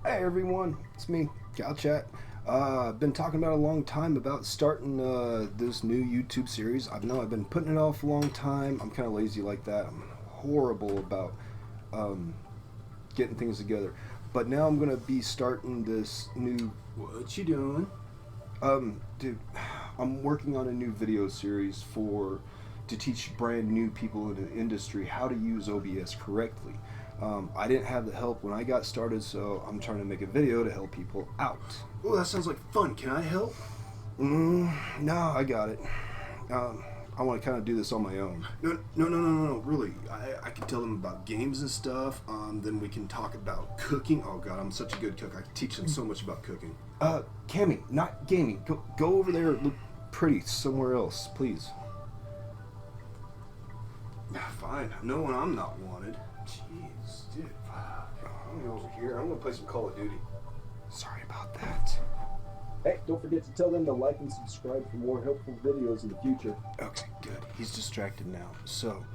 Hey everyone, it's me, Chat. I've been talking about a long time about starting this new YouTube series. I know I've been putting it off a long time. I'm kind of lazy like that. I'm horrible about um, getting things together. But now I'm gonna be starting this new. What you doing? Dude, I'm working on a new video series to teach brand new people in the industry how to use OBS correctly. I didn't have the help when I got started, so I'm trying to make a video to help people out. Oh, that sounds like fun. Can I help? No, I got it. I want to kind of do this on my own. No. Really, I can tell them about games and stuff. Then we can talk about cooking. Oh God, I'm such a good cook. I can teach them so much about cooking. Cammy, not gaming. Go over there. Look pretty somewhere else, please. Fine. No one. I'm not wanted. Jeez, dude. I'm gonna go over here. I'm gonna play some Call of Duty. Sorry about that. Hey, don't forget to tell them to like and subscribe for more helpful videos in the future. Okay, good. He's distracted now. So,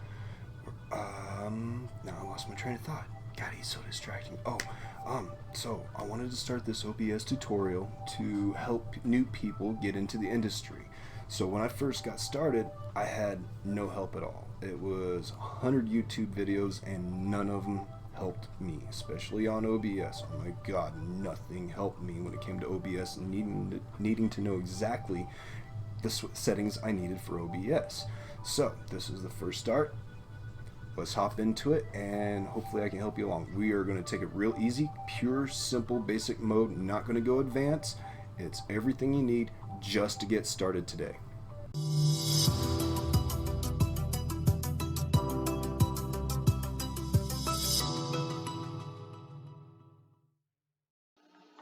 now I lost my train of thought. God, he's so distracting. So I wanted to start this OBS tutorial to help new people get into the industry. So when I first got started, I had no help at all. It was 100 YouTube videos and none of them helped me, especially on OBS. Oh my God, nothing helped me when it came to OBS and needing to know exactly the settings I needed for OBS. So this is the first start. Let's hop into it and hopefully I can help you along. We are going to take it real easy, pure, simple, basic mode, not going to go advanced. It's everything you need just to get started today.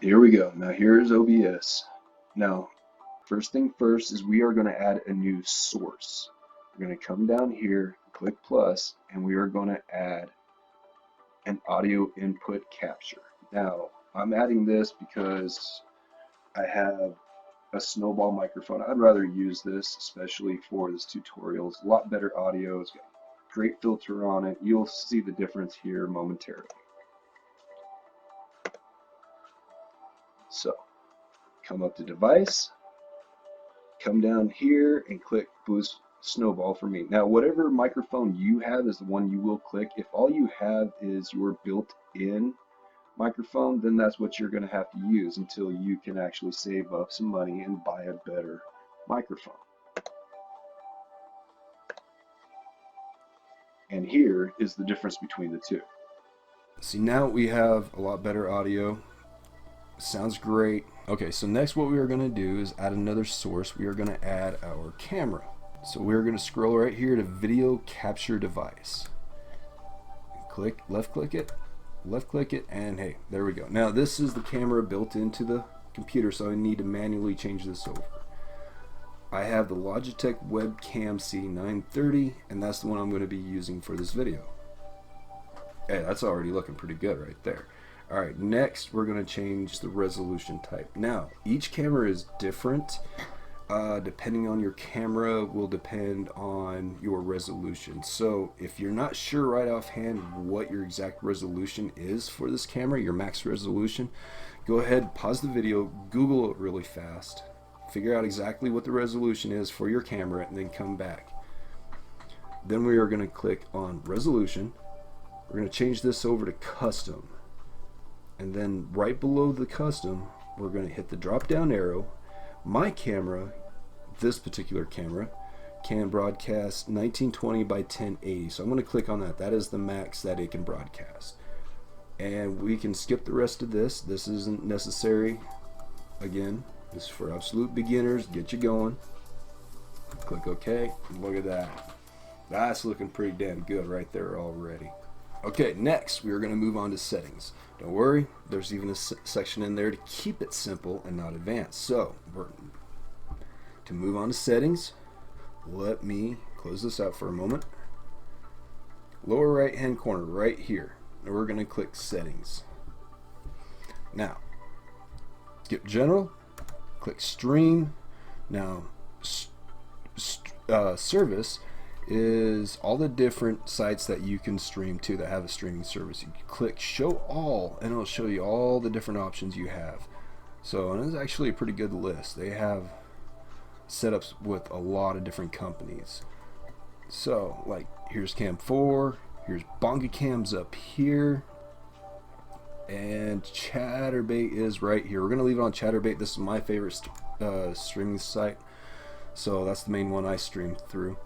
Here we go. Now here's OBS. Now, first thing first is we are going to add a new source. We're going to come down here, click plus, and we are going to add an audio input capture. Now, I'm adding this because I have a snowball microphone. I'd rather use this, especially for this tutorial. It's a lot better audio. It's got a great filter on it. You'll see the difference here momentarily. So, come up to device, come down here and click boost snowball for me. Now, whatever microphone you have is the one you will click. If all you have is your built-in microphone, then that's what you're going to have to use until you can actually save up some money and buy a better microphone. And here is the difference between the two. See, now we have a lot better audio. Sounds great. Okay, so next what we are going to do is add another source. We are going to add our camera. So we're going to scroll right here to video capture device. Click, left click it, and hey, there we go. Now this is the camera built into the computer, so I need to manually change this over. I have the Logitech webcam C930, and that's the one I'm going to be using for this video. Hey, that's already looking pretty good right there. Alright, next we're going to change the resolution type. Now, each camera is different. Depending on your camera will depend on your resolution. So if you're not sure right offhand what your exact resolution is for this camera, your max resolution, go ahead, pause the video, Google it really fast, figure out exactly what the resolution is for your camera, and then come back. Then we are going to click on resolution. We're going to change this over to custom. And then right below the custom, we're going to hit the drop down arrow. My camera, this particular camera, can broadcast 1920 by 1080. So I'm going to click on that. That is the max that it can broadcast. And we can skip the rest of this. This isn't necessary. Again, this is for absolute beginners. Get you going. Click OK. Look at that. That's looking pretty damn good right there already. Okay, next we are going to move on to settings. Don't worry, there's even a section in there to keep it simple and not advanced. So, to move on to settings, let me close this out for a moment. Lower right hand corner right here, and we're going to click settings. Now, skip general, click stream. Now, service is all the different sites that you can stream to that have a streaming service. You click show all and it'll show you all the different options you have. So, and it's actually a pretty good list. They have setups with a lot of different companies. So like here's Cam 4, here's Bonga Cams up here, and Chaturbate is right here. We're gonna leave it on Chaturbate. This is my favorite streaming site, so that's the main one I stream through.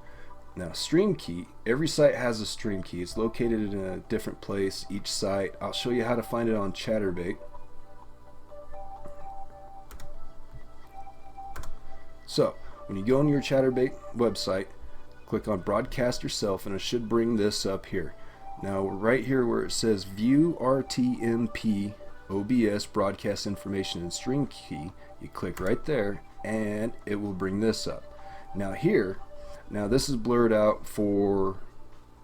Now stream key, every site has a stream key. It's located in a different place each site. I'll show you how to find it on Chaturbate. So when you go on your Chaturbate website, click on broadcast yourself and it should bring this up here. Now right here where it says view RTMP OBS broadcast information and stream key, you click right there and it will bring this up. Now here, now this is blurred out for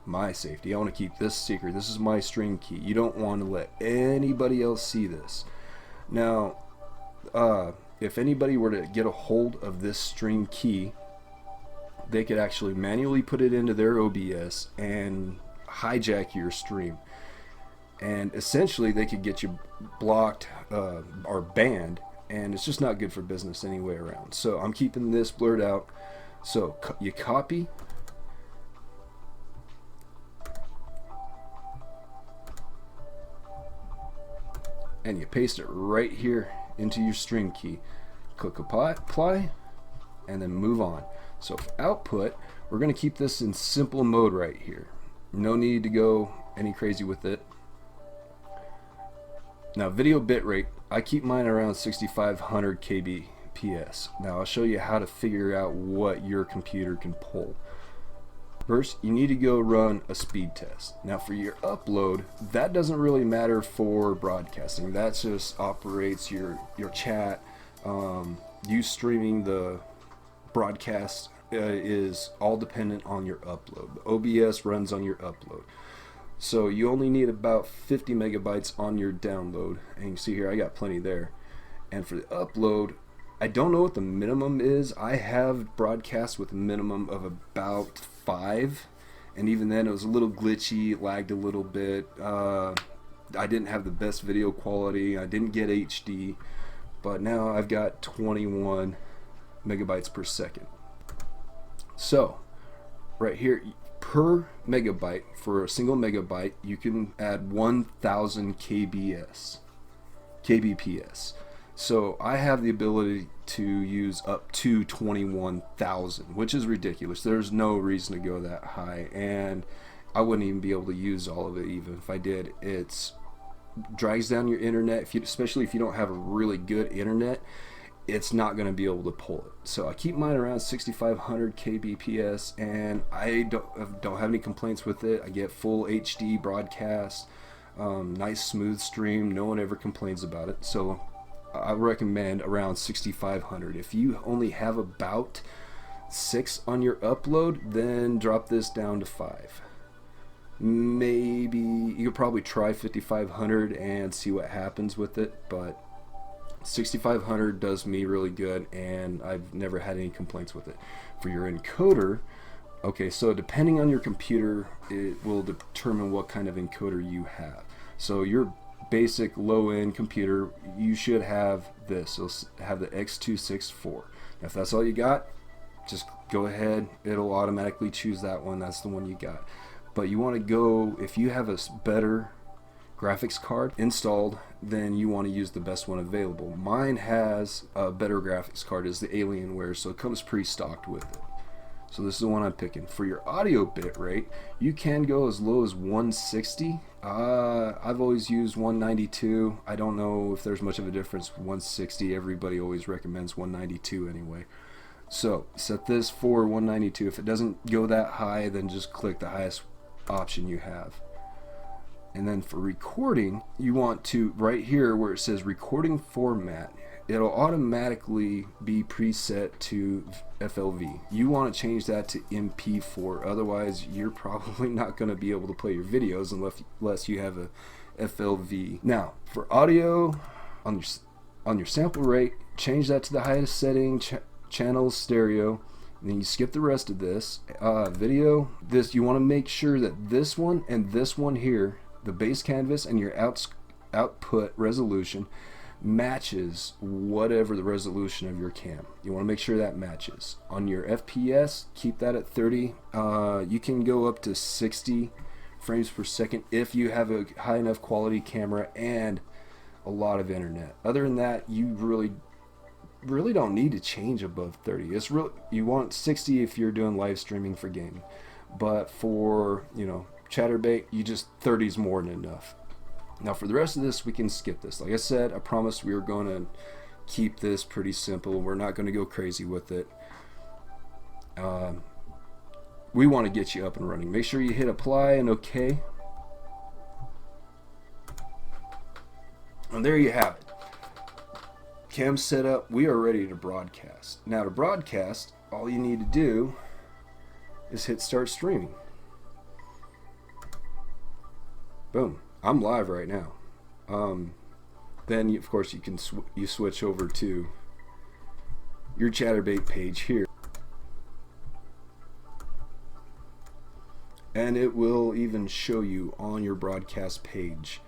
my safety. I want to keep this secret. This is my stream key. You don't want to let anybody else see this. Now if anybody were to get a hold of this stream key, they could actually manually put it into their OBS and hijack your stream, and essentially they could get you blocked or banned, and it's just not good for business any way around. So I'm keeping this blurred out. So you copy and you paste it right here into your stream key. Click apply and then move on. So for output, we're going to keep this in simple mode right here. No need to go any crazy with it. Now video bitrate, I keep mine around 6500 kbps. Now I'll show you how to figure out what your computer can pull. First, you need to go run a speed test. Now for your upload, that doesn't really matter for broadcasting. That just operates your chat. You streaming the broadcast is all dependent on your upload. The OBS runs on your upload. So you only need about 50 megabytes on your download. And you can see here I got plenty there. And for the upload, I don't know what the minimum is. I have broadcasts with a minimum of about 5. And even then it was a little glitchy, lagged a little bit. I didn't have the best video quality. I didn't get HD. But now I've got 21 megabytes per second. So right here, per megabyte, for a single megabyte you can add 1000 kbps. So I have the ability to use up to 21,000, which is ridiculous. There's no reason to go that high, and I wouldn't even be able to use all of it. Even if I did, it drags down your internet. Especially if you don't have a really good internet, it's not going to be able to pull it. So I keep mine around 6500 kbps, and I don't have any complaints with it. I get full HD broadcast, nice smooth stream. No one ever complains about it. So I recommend around 6500. If you only have about 6 on your upload, then drop this down to 5. Maybe you could probably try 5500 and see what happens with it, but 6500 does me really good, and I've never had any complaints with it. For your encoder, okay, so depending on your computer, it will determine what kind of encoder you have. So your basic low-end computer, you should have this. You'll have the X264. If that's all you got, just go ahead. It'll automatically choose that one. That's the one you got. But you want to go, if you have a better graphics card installed, then you want to use the best one available. Mine has a better graphics card, is the Alienware, so it comes pre-stocked with it. So this is the one I'm picking. For your audio bit rate, you can go as low as 160. I've always used 192. I don't know if there's much of a difference with 160. Everybody always recommends 192 anyway. So set this for 192. If it doesn't go that high, then just click the highest option you have. And then for recording, you want to, right here where it says recording format, it'll automatically be preset to FLV. You want to change that to MP4, otherwise you're probably not going to be able to play your videos unless you have a FLV. Now for audio, on your sample rate, change that to the highest setting, channels stereo. And then you skip the rest of this video. You want to make sure that this one and this one here, the base canvas and your output resolution, matches whatever the resolution of your cam. You want to make sure that matches. On your FPS, keep that at 30. You can go up to 60 frames per second if you have a high enough quality camera and a lot of internet. Other than that, you really don't need to change above 30. It's really, you want 60 if you're doing live streaming for gaming, but for, you know, Chaturbate, you just 30 is more than enough. Now for the rest of this, we can skip this. Like I said, I promised we were going to keep this pretty simple. We're not going to go crazy with it. We want to get you up and running. Make sure you hit apply and OK. And there you have it. Cam set up. We are ready to broadcast. Now to broadcast, all you need to do is hit start streaming. Boom. I'm live right now. Then of course you can switch over to your Chaturbate page here, and it will even show you on your broadcast page.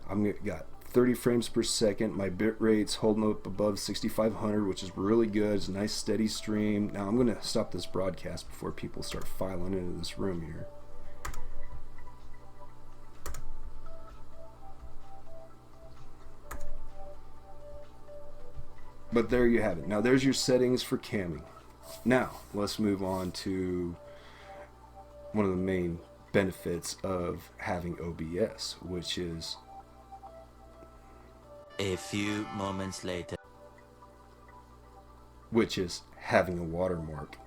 I've got 30 frames per second. My bit rate's holding up above 6500, which is really good. It's a nice steady stream. Now I'm going to stop this broadcast before people start filing into this room here. But there you have it. Now there's your settings for camming. Now let's move on to one of the main benefits of having OBS, which is a few moments later, having a watermark.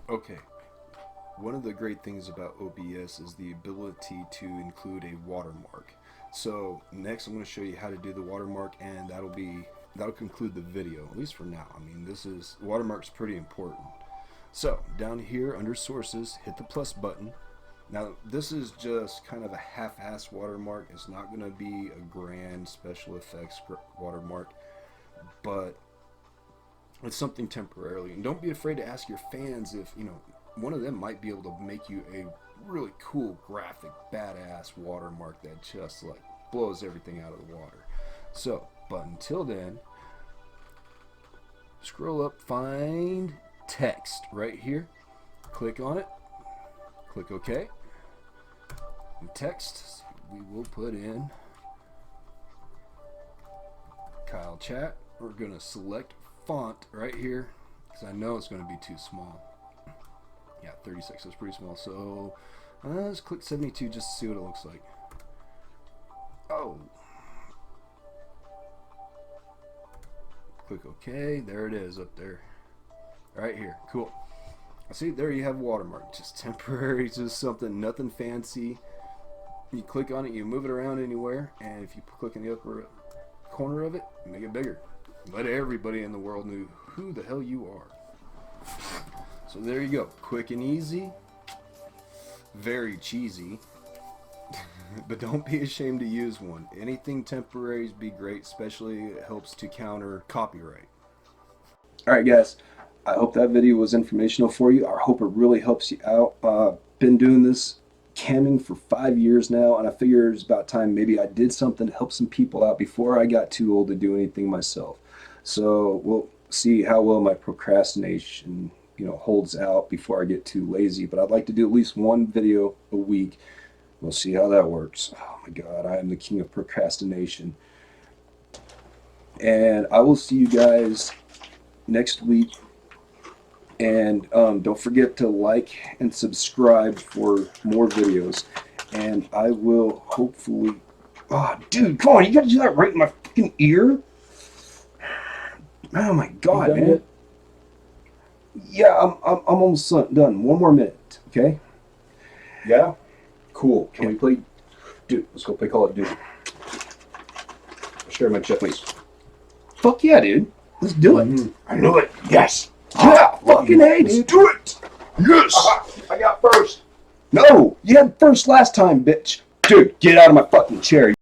Okay, one of the great things about OBS is the ability to include a watermark. So next I'm going to show you how to do the watermark, and that'll conclude the video, at least for now. I mean, watermark's pretty important. So down here under sources, hit the plus button. Now this is just kind of a half-ass watermark. It's not going to be a grand special effects watermark, but it's something temporarily. And don't be afraid to ask your fans if, you know, one of them might be able to make you a really cool graphic badass watermark that just like blows everything out of the water. So, but until then, scroll up, find text right here, click on it, click OK. And text, we will put in Kyle Chat. We're going to select font right here because I know it's going to be too small. Yeah, 36 is pretty small. So let's click 72 just to see what it looks like. Oh. Click OK. There it is up there. Right here. Cool. See, there you have watermark. Just temporary, just something, nothing fancy. You click on it, you move it around anywhere, and if you click in the upper corner of it, make it bigger. Let everybody in the world know who the hell you are. So there you go. Quick and easy. Very cheesy. But don't be ashamed to use one. Anything temporary be great, especially it helps to counter copyright. Alright guys, I hope that video was informational for you. I hope it really helps you out. Been doing this camming for 5 years now, and I figure it's about time maybe I did something to help some people out before I got too old to do anything myself. So we'll see how well my procrastination, you know, holds out before I get too lazy. But I'd like to do at least one video a week. We'll see how that works. Oh my God, I am the king of procrastination. And I will see you guys next week. And don't forget to like and subscribe for more videos. And I will hopefully... Oh, dude, come on, you gotta do that right in my fucking ear? Oh my God, man. It? Yeah, I'm almost done. One more minute, okay? Yeah? Cool. Can we play... Dude, let's go play Call of Duty. Share my chip, please. Fuck yeah, dude. Let's do it. I knew it. Yes. Yeah, fucking hey, dude. Do it. Yes. I got first. No, you had first last time, bitch. Dude, get out of my fucking chair.